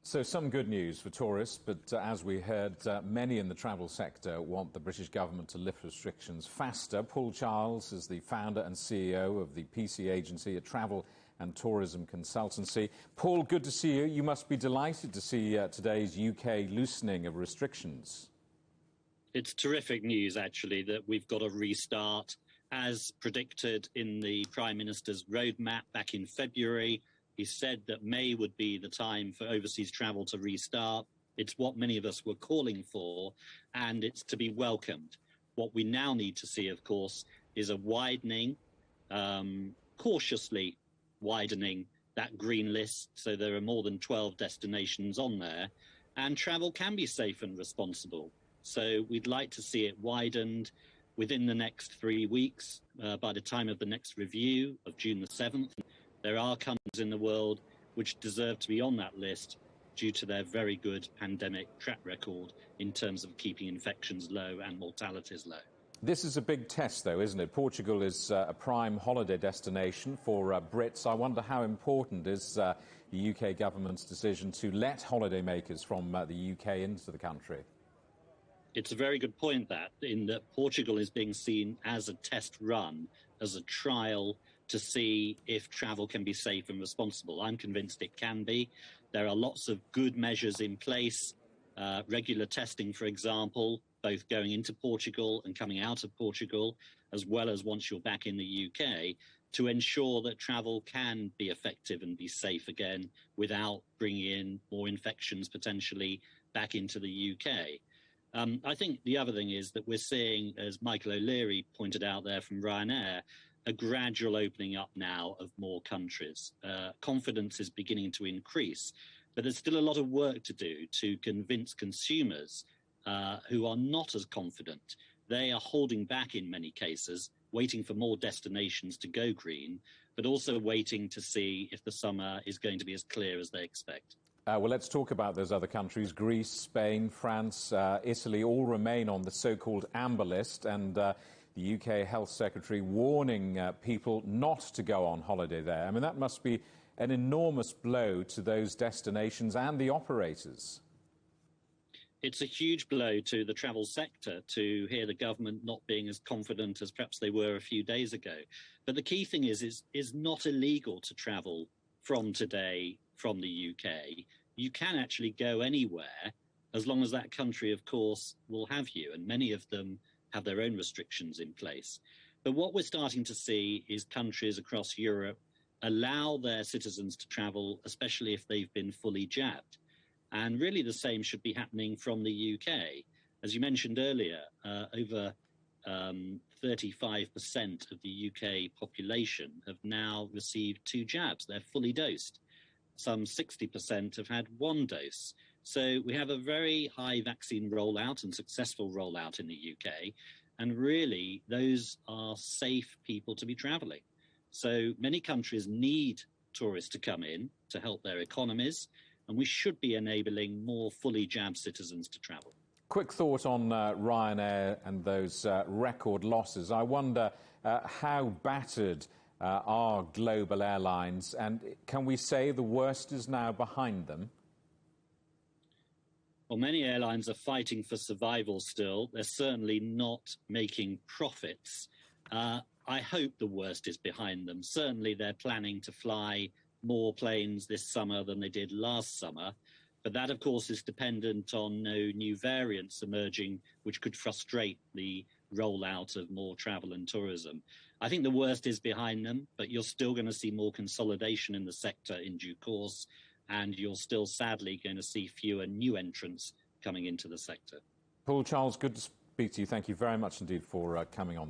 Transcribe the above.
So some good news for tourists, but as we heard, many in the travel sector want the British government to lift restrictions faster. Paul Charles is the founder and CEO of the PC agency, a travel and tourism consultancy. Paul, good to see you. You must be delighted to see today's UK loosening of restrictions. It's terrific news, actually, that we've got a restart. As predicted in the Prime Minister's roadmap back in February, he said that May would be the time for overseas travel to restart. It's what many of us were calling for, and it's to be welcomed. What we now need to see, of course, is a widening, cautiously widening that green list, so there are more than 12 destinations on there, and travel can be safe and responsible. So we'd like to see it widened within the next 3 weeks, by the time of the next review of June the 7th. There are countries in the world which deserve to be on that list due to their very good pandemic track record in terms of keeping infections low and mortalities low. This is a big test, though, isn't it? Portugal is a prime holiday destination for Brits. I wonder how important is the UK government's decision to let holidaymakers from the UK into the country? It's a very good point, in that Portugal is being seen as a test run, as a trial to see if travel can be safe and responsible. I'm convinced it can be. There are lots of good measures in place, regular testing, for example, both going into Portugal and coming out of Portugal, as well as once you're back in the UK, to ensure that travel can be effective and be safe again without bringing in more infections potentially back into the UK. I think the other thing is that we're seeing, as Michael O'Leary pointed out there from Ryanair, a gradual opening up now of more countries. Confidence is beginning to increase, but there's still a lot of work to do to convince consumers who are not as confident. They are holding back in many cases, waiting for more destinations to go green, but also waiting to see if the summer is going to be as clear as they expect. Well, let's talk about those other countries. Greece, Spain, France, Italy all remain on the so-called amber list, and the UK Health Secretary warning people not to go on holiday there. I mean, that must be an enormous blow to those destinations and the operators. It's a huge blow to the travel sector to hear the government not being as confident as perhaps they were a few days ago. But the key thing is not illegal to travel from today from the UK. You can actually go anywhere as long as that country, of course, will have you. And many of them have their own restrictions in place. But what we're starting to see is countries across Europe allow their citizens to travel, especially if they've been fully jabbed. And really the same should be happening from the UK. As you mentioned earlier, over 35% of the UK population have now received 2 jabs. They're fully dosed. Some 60% have had 1 dose. So we have a very high vaccine rollout and successful rollout in the UK. And really, those are safe people to be travelling. So many countries need tourists to come in to help their economies. And we should be enabling more fully jabbed citizens to travel. Quick thought on Ryanair and those record losses. I wonder how battered are global airlines, and can we say the worst is now behind them? Well, many airlines are fighting for survival still. They're certainly not making profits. I hope the worst is behind them. Certainly they're planning to fly more planes this summer than they did last summer. But that, of course, is dependent on no new variants emerging, which could frustrate the rollout of more travel and tourism. I think the worst is behind them, but you're still going to see more consolidation in the sector in due course, and you're still sadly going to see fewer new entrants coming into the sector. Paul Charles, good to speak to you. Thank you very much indeed for coming on.